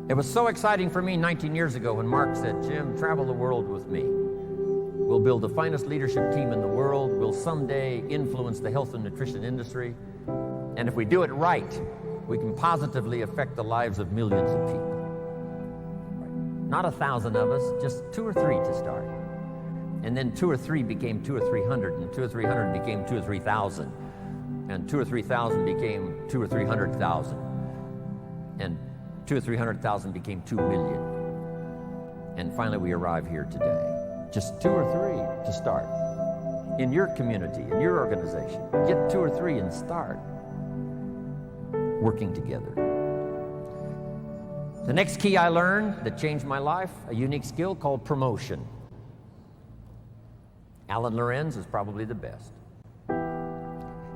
It was so exciting for me 19 years ago when Mark said, "Jim, travel the world with me. We'll build the finest leadership team in the world. We'll someday influence the health and nutrition industry. And if we do it right, we can positively affect the lives of millions of people." Not 1,000 of us, just 2 or 3 to start. And then 2 or 3 became 200 or 300, and 200 or 300 became 2,000 or 3,000. And 200 or 3,000 became 200 or 300,000. And 200 or 300,000 became 2 million. And finally we arrive here today. Just 2 or 3 to start. In your community, in your organization, get 2 or 3 and start working together. The next key I learned that changed my life, a unique skill called promotion. Alan Lorenz is probably the best.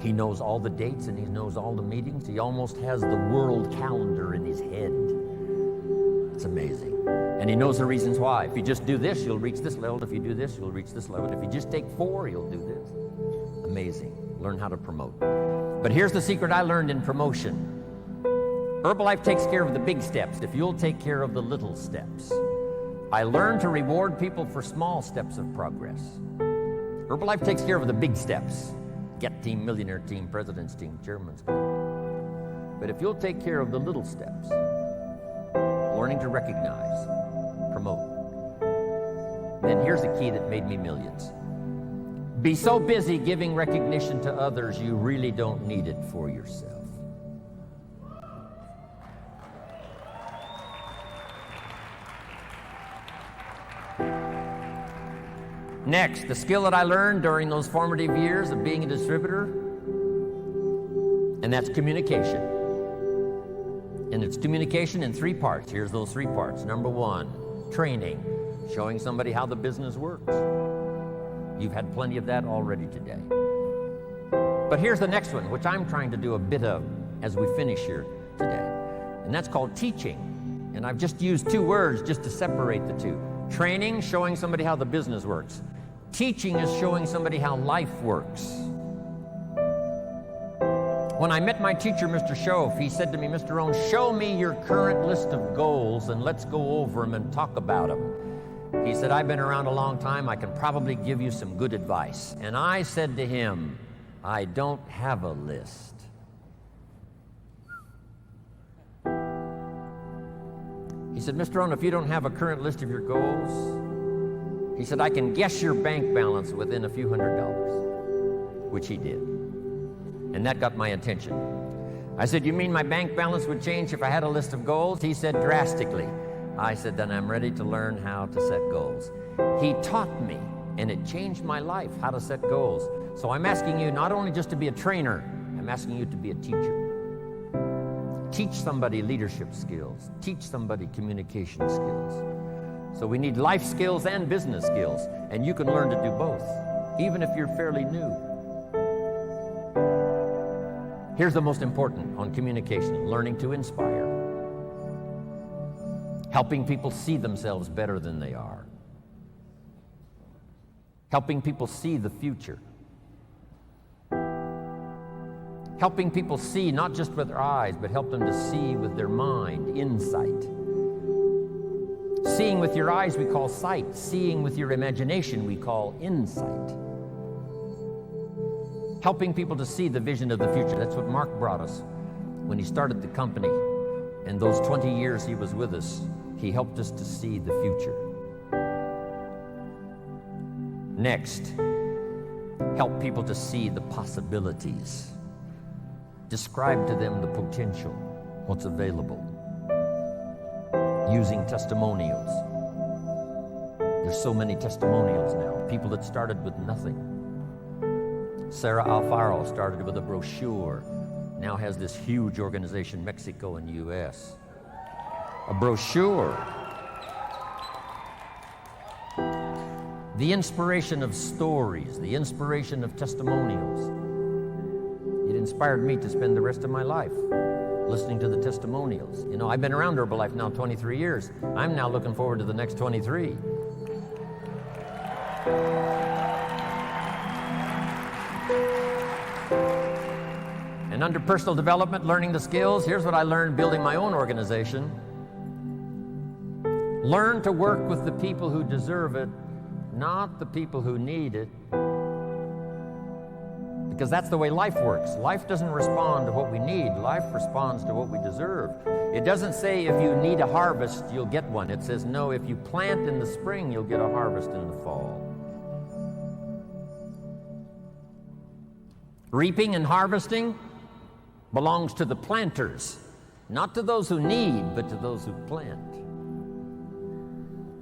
He knows all the dates and he knows all the meetings. He almost has the world calendar in his head. It's amazing. And he knows the reasons why. If you just do this, you'll reach this level. If you do this, you'll reach this level. If you just take 4, you'll do this. Amazing. Learn how to promote. But here's the secret I learned in promotion. Herbalife takes care of the big steps if you'll take care of the little steps. I learned to reward people for small steps of progress. Herbalife takes care of the big steps. Get team, millionaire team, president's team, chairman's team. But if you'll take care of the little steps, learning to recognize, promote, then here's a key that made me millions. Be so busy giving recognition to others, you really don't need it for yourself. Next, the skill that I learned during those formative years of being a distributor, and that's communication. And it's communication in 3 parts. Here's those 3 parts. Number 1, training, showing somebody how the business works. You've had plenty of that already today. But here's the next one, which I'm trying to do a bit of as we finish here today. And that's called teaching. And I've just used 2 words just to separate the 2. Training, showing somebody how the business works. Teaching is showing somebody how life works. When I met my teacher, Mr. Shoaff, he said to me, "Mr. Rohn, show me your current list of goals and let's go over them and talk about them." He said, "I've been around a long time. I can probably give you some good advice." And I said to him, "I don't have a list." He said, "Mr. Rohn, if you don't have a current list of your goals," he said, "I can guess your bank balance within a few $100s, which he did. And that got my attention. I said, "You mean my bank balance would change if I had a list of goals?" He said, "Drastically." I said, "Then I'm ready to learn how to set goals." He taught me, and it changed my life, how to set goals. So I'm asking you not only just to be a trainer, I'm asking you to be a teacher. Teach somebody leadership skills. Teach somebody communication skills. So we need life skills and business skills, and you can learn to do both, even if you're fairly new. Here's the most important on communication: learning to inspire. Helping people see themselves better than they are. Helping people see the future. Helping people see not just with their eyes, but help them to see with their mind, insight. Seeing with your eyes we call sight. Seeing with your imagination we call insight. Helping people to see the vision of the future. That's what Mark brought us when he started the company. And those 20 years he was with us, he helped us to see the future. Next, help people to see the possibilities. Describe to them the potential, what's available. Using testimonials. There's so many testimonials now. People that started with nothing. Sarah Alfaro started with a brochure, now has this huge organization, Mexico and U.S. A brochure. The inspiration of stories, the inspiration of testimonials. It inspired me to spend the rest of my life listening to the testimonials. You know, I've been around Herbalife now 23 years. I'm now looking forward to the next 23. And under personal development, learning the skills, here's what I learned building my own organization. Learn to work with the people who deserve it, not the people who need it. Because that's the way life works. Life doesn't respond to what we need. Life responds to what we deserve. It doesn't say if you need a harvest, you'll get one. It says, no, if you plant in the spring, you'll get a harvest in the fall. Reaping and harvesting belongs to the planters, not to those who need, but to those who plant.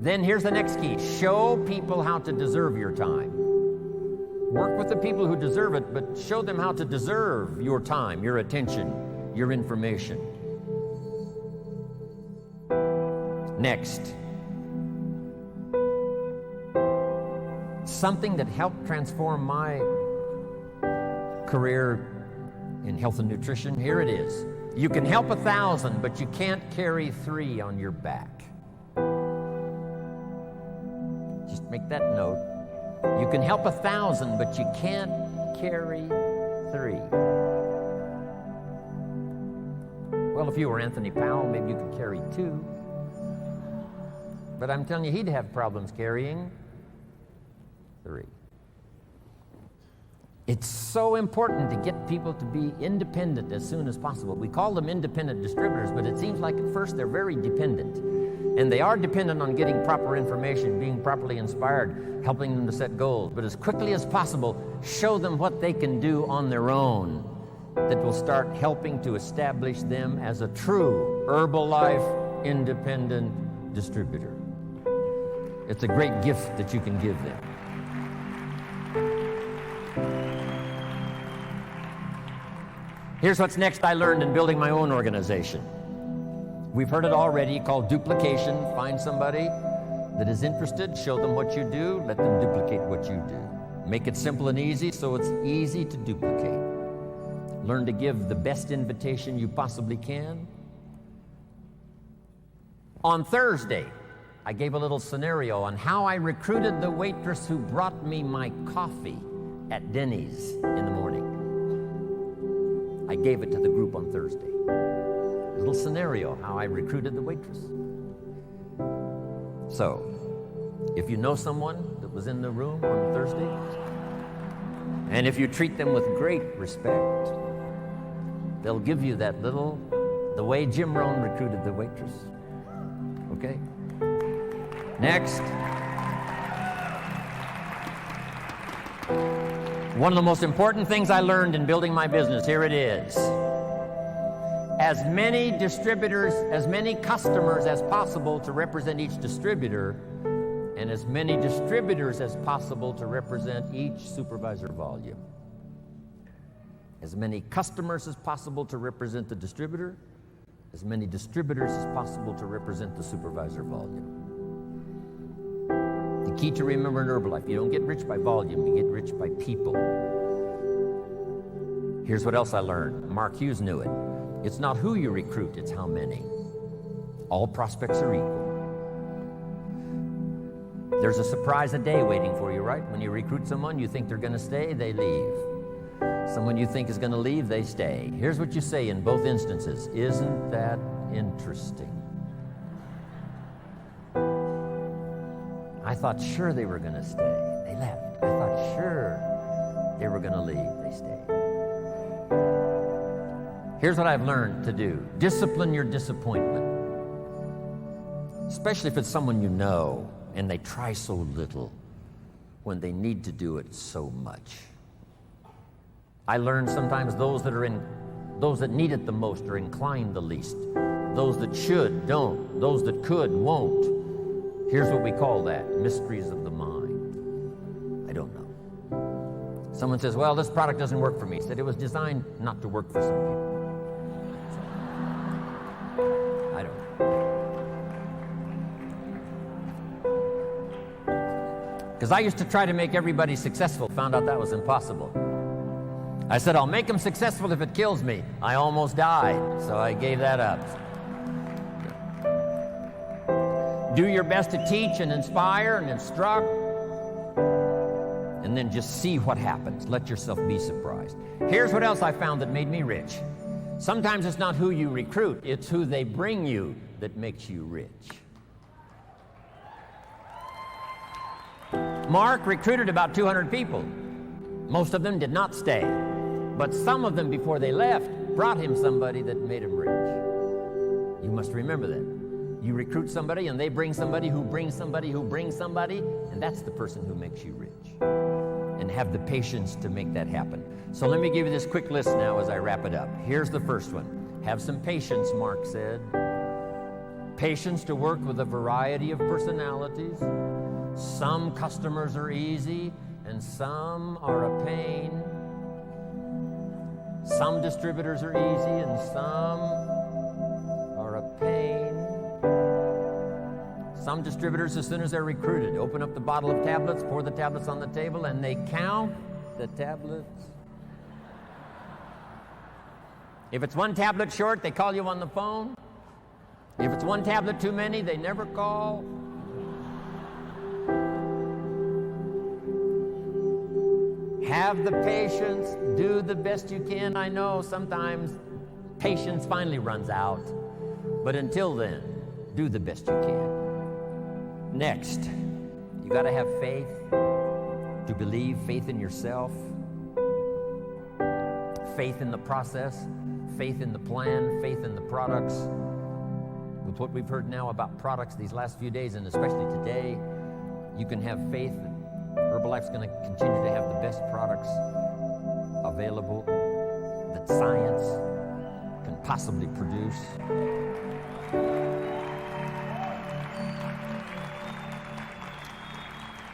Then here's the next key. Show people how to deserve your time. Work with the people who deserve it, but show them how to deserve your time, your attention, your information. Next, something that helped transform my career in health and nutrition, here it is. You can help 1,000, but you can't carry 3 on your back. Just make that note. You can help 1,000, but you can't carry 3. Well, if you were Anthony Powell, maybe you could carry 2. But I'm telling you, he'd have problems carrying 3. It's so important to get people to be independent as soon as possible. We call them independent distributors, but it seems like at first they're very dependent. And they are dependent on getting proper information, being properly inspired, helping them to set goals. But as quickly as possible, show them what they can do on their own that will start helping to establish them as a true Herbalife independent distributor. It's a great gift that you can give them. Here's what's next I learned in building my own organization. We've heard it already, called duplication. Find somebody that is interested, show them what you do, let them duplicate what you do. Make it simple and easy so it's easy to duplicate. Learn to give the best invitation you possibly can. On Thursday, I gave a little scenario on how I recruited the waitress who brought me my coffee at Denny's in the morning. I gave it to the group on Thursday. A little scenario, how I recruited the waitress. So, if you know someone that was in the room on Thursday, and if you treat them with great respect, they'll give you that little, the way Jim Rohn recruited the waitress. Okay? Next. One of the most important things I learned in building my business, here it is. As many distributors, as many customers as possible to represent each distributor, and as many distributors as possible to represent each supervisor volume. As many customers as possible to represent the distributor, as many distributors as possible to represent the supervisor volume. The key to remember in Herbalife, you don't get rich by volume, you get rich by people. Here's what else I learned. Mark Hughes knew it. It's not who you recruit, it's how many. All prospects are equal. There's a surprise a day waiting for you, right? When you recruit someone, you think they're going to stay, they leave. Someone you think is going to leave, they stay. Here's what you say in both instances. Isn't that interesting? I thought sure they were going to stay. They left. I thought sure they were going to leave. They stayed. Here's what I've learned to do. Discipline your disappointment. Especially if it's someone you know and they try so little when they need to do it so much. I learned sometimes those that need it the most are inclined the least. Those that should, don't. Those that could, won't. Here's what we call that, mysteries of the mind. I don't know. Someone says, well, this product doesn't work for me. He said it was designed not to work for some people. I don't know. Because I used to try to make everybody successful, found out that was impossible. I said, I'll make them successful if it kills me. I almost died, so I gave that up. Do your best to teach and inspire and instruct, and then just see what happens. Let yourself be surprised. Here's what else I found that made me rich. Sometimes it's not who you recruit, it's who they bring you that makes you rich. Mark recruited about 200 people. Most of them did not stay. But some of them, before they left, brought him somebody that made him rich. You must remember that. You recruit somebody, and they bring somebody who brings somebody who brings somebody, and that's the person who makes you rich. And have the patience to make that happen. So let me give you this quick list now as I wrap it up. Here's the first one. Have some patience, Mark said. Patience to work with a variety of personalities. Some customers are easy, and some are a pain. Some distributors are easy, and some are a pain. Some distributors, as soon as they're recruited, open up the bottle of tablets, pour the tablets on the table, and they count the tablets. If it's one tablet short, they call you on the phone. If it's one tablet too many, they never call. Have the patience, do the best you can. I know sometimes patience finally runs out, but until then, do the best you can. Next, you got to have faith to believe, faith in yourself, faith in the process, faith in the plan, faith in the products. With what we've heard now about products these last few days, and especially today, you can have faith that Herbalife's going to continue to have the best products available that science can possibly produce.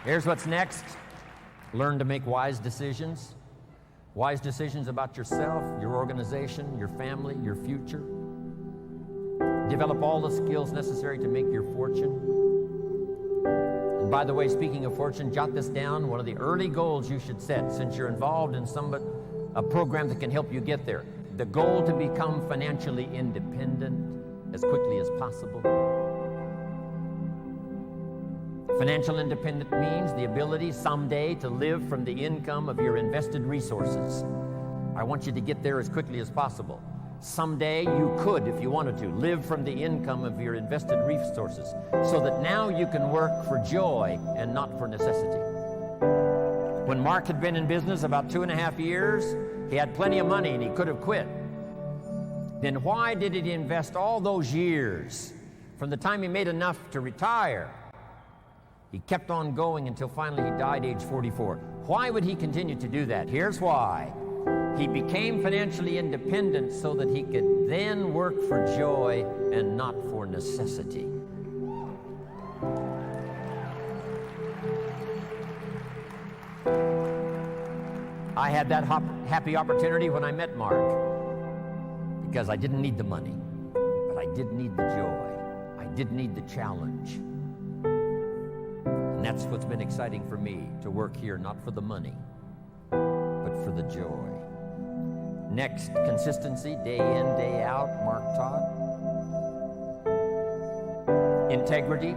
Here's what's next. Learn to make wise decisions. Wise decisions about yourself, your organization, your family, your future. Develop all the skills necessary to make your fortune. And by the way, speaking of fortune, jot this down. One of the early goals you should set, since you're involved in a program that can help you get there. The goal to become financially independent as quickly as possible. Financial independence means the ability someday to live from the income of your invested resources. I want you to get there as quickly as possible. Someday you could, if you wanted to, live from the income of your invested resources so that now you can work for joy and not for necessity. When Mark had been in business about 2.5 years, he had plenty of money and he could have quit. Then why did he invest all those years from the time he made enough to retire? He kept on going until finally he died age 44. Why would he continue to do that? Here's why. He became financially independent so that he could then work for joy and not for necessity. I had that happy opportunity when I met Mark because I didn't need the money, but I did need the joy. I did need the challenge. And that's what's been exciting for me, to work here, not for the money, but for the joy. Next, consistency, day in, day out, Mark taught. Integrity,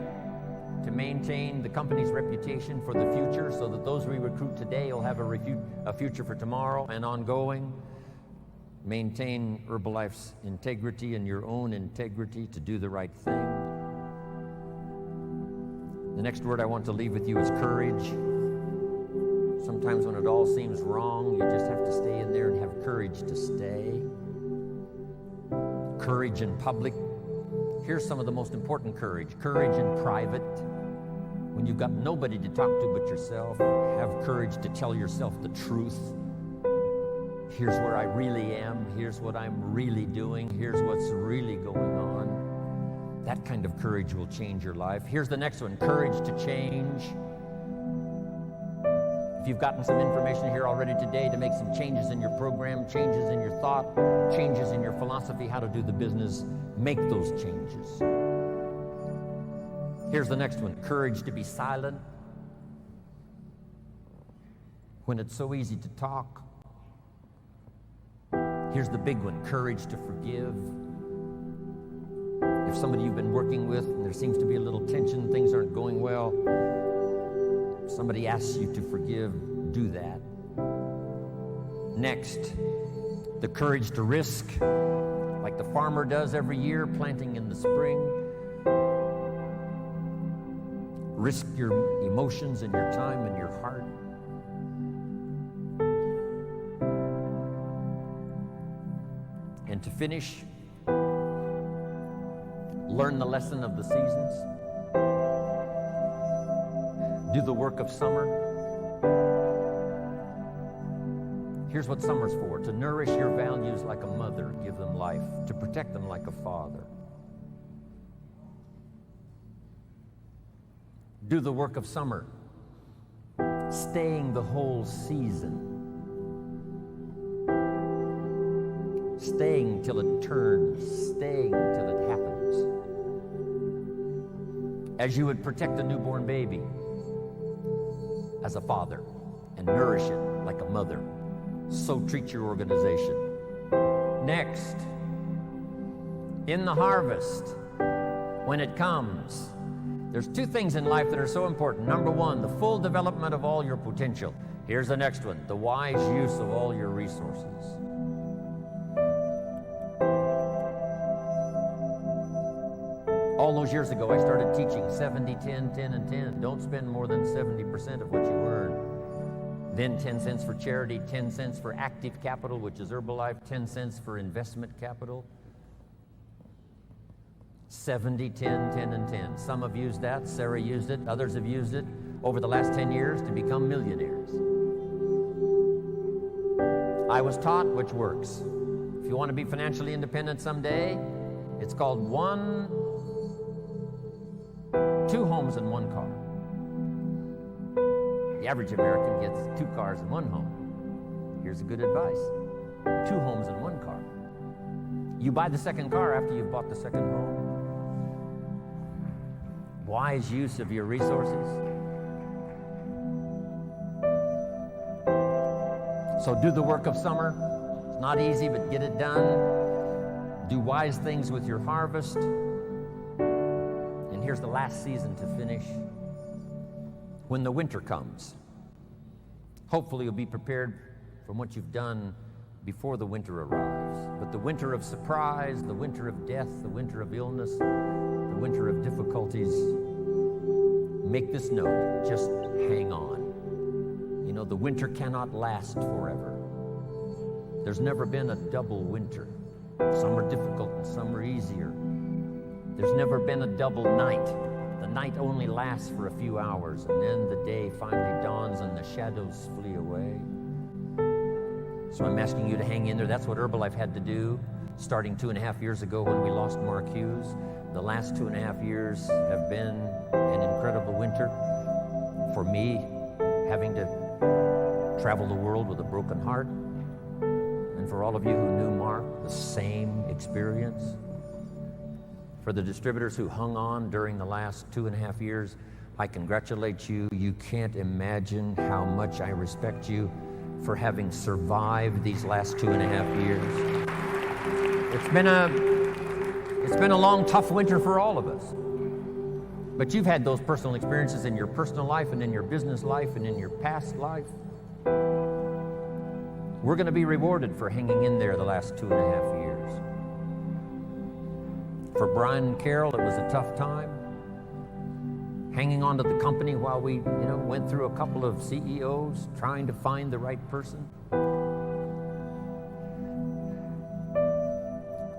to maintain the company's reputation for the future so that those we recruit today will have a future for tomorrow and ongoing. Maintain Herbalife's integrity and your own integrity to do the right thing. The next word I want to leave with you is courage. Sometimes when it all seems wrong, you just have to stay in there and have courage to stay. Courage in public. Here's some of the most important courage. Courage in private. When you've got nobody to talk to but yourself, have courage to tell yourself the truth. Here's where I really am. Here's what I'm really doing. Here's what's really going on. That kind of courage will change your life. Here's the next one, courage to change. If you've gotten some information here already today to make some changes in your program, changes in your thought, changes in your philosophy, how to do the business, make those changes. Here's the next one, courage to be silent when it's so easy to talk. Here's the big one, courage to forgive. If somebody you've been working with and there seems to be a little tension, things aren't going well, somebody asks you to forgive, do that. Next, the courage to risk, like the farmer does every year, planting in the spring. risk your emotions and your time and your heart. And to finish, learn the lesson of the seasons. Do the work of summer. Here's what summer's for: to nourish your values like a mother, give them life, to protect them like a father. Do the work of summer, staying the whole season. Staying till it turns, staying till it happens. As you would protect a newborn baby as a father and nourish it like a mother, so treat your organization. Next, in the harvest, when it comes, there's two things in life that are so important. Number one, the full development of all your potential. Here's the next one: the wise use of all your resources. All those years ago, I started teaching 70, 10, 10, and 10. Don't spend more than 70% of what you earn. Then 10 cents for charity, 10 cents for active capital, which is Herbalife, 10 cents for investment capital. 70, 10, 10, and 10. Some have used that. Sarah used it. Others have used it over the last 10 years to become millionaires. I was taught which works. If you want to be financially independent someday, it's called two homes and one car. The average American gets 2 cars and 1 home. Here's a good advice: 2 homes and 1 car. You buy the second car after you've bought the second home. Wise use of your resources. So do the work of summer. It's not easy, but get it done. Do wise things with your harvest. And here's the last season to finish. When the winter comes, hopefully you'll be prepared from what you've done before the winter arrives. But the winter of surprise, the winter of death, the winter of illness, the winter of difficulties, make this note: just hang on. You know, the winter cannot last forever. There's never been a double winter. Some are difficult and some are easier. There's never been a double night. The night only lasts for a few hours, and then the day finally dawns and the shadows flee away. So I'm asking you to hang in there. That's what Herbalife had to do starting 2.5 years ago when we lost Mark Hughes. The last 2.5 years have been an incredible winter for me, having to travel the world with a broken heart. And for all of you who knew Mark, the same experience. For the distributors who hung on during the last 2.5 years, I congratulate you. You can't imagine how much I respect you for having survived these last 2.5 years. It's been a long, tough winter for all of us. But you've had those personal experiences in your personal life and in your business life and in your past life. We're going to be rewarded for hanging in there the last 2.5 years. For Brian and Carol, it was a tough time. Hanging on to the company while we, went through a couple of CEOs trying to find the right person.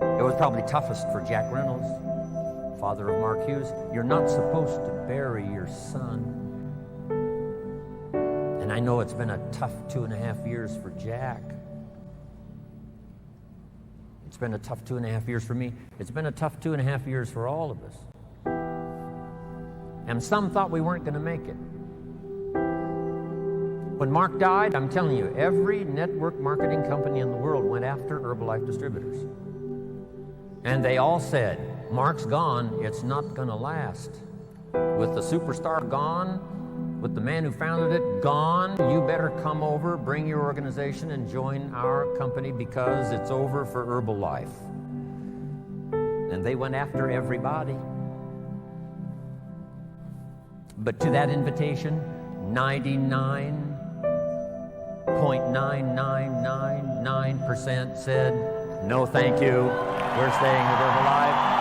It was probably toughest for Jack Reynolds, father of Mark Hughes. You're not supposed to bury your son. And I know it's been a tough 2.5 years for Jack. It's been a tough 2.5 years for me. It's been a tough 2.5 years for all of us. And some thought we weren't going to make it. When Mark died, I'm telling you, every network marketing company in the world went after Herbalife distributors. And they all said, Mark's gone, it's not going to last. With the superstar gone, with the man who founded it gone, you better come over, bring your organization, and join our company because it's over for Herbalife. And they went after everybody. But to that invitation, 99.9999% said, no thank you, we're staying with Herbalife.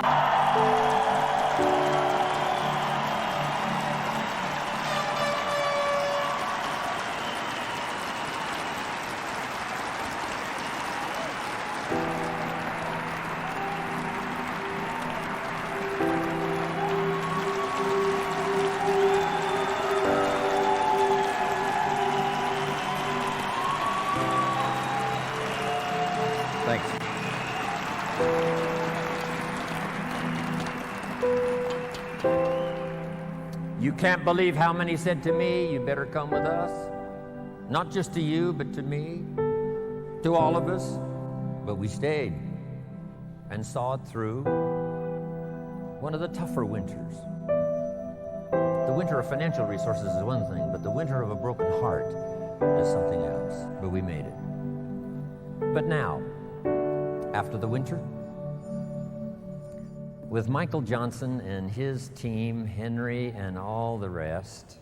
You can't believe how many said to me, you better come with us. Not just to you, but to me, to all of us. But we stayed and saw it through one of the tougher winters. The winter of financial resources is one thing, but the winter of a broken heart is something else. But we made it. But now, after the winter, with Michael Johnson and his team, Henry and all the rest,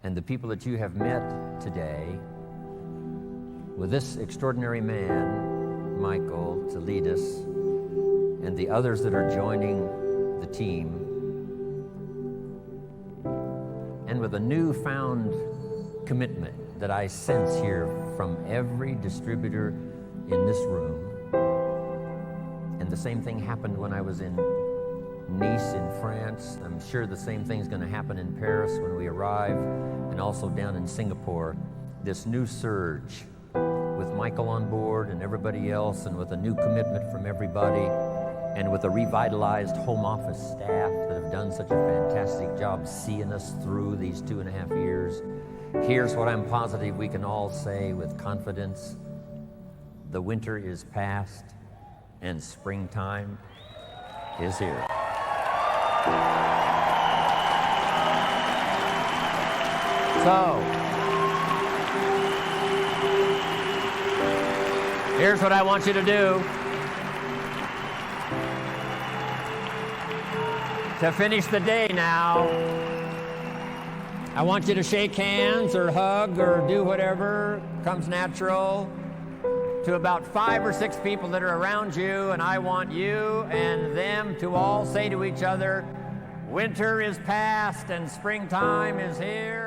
and the people that you have met today, with this extraordinary man, Michael, to lead us, and the others that are joining the team, and with a newfound commitment that I sense here from every distributor in this room. And the same thing happened when I was in Nice in France. I'm sure the same thing's going to happen in Paris when we arrive, and also down in Singapore. This new surge with Michael on board and everybody else, and with a new commitment from everybody, and with a revitalized home office staff that have done such a fantastic job seeing us through these 2.5 years. Here's what I'm positive we can all say with confidence. The winter is past and springtime is here. So, here's what I want you to do. To finish the day now, I want you to shake hands or hug or do whatever comes natural to about 5 or 6 people that are around you, and I want you and them to all say to each other, winter is past and springtime is here.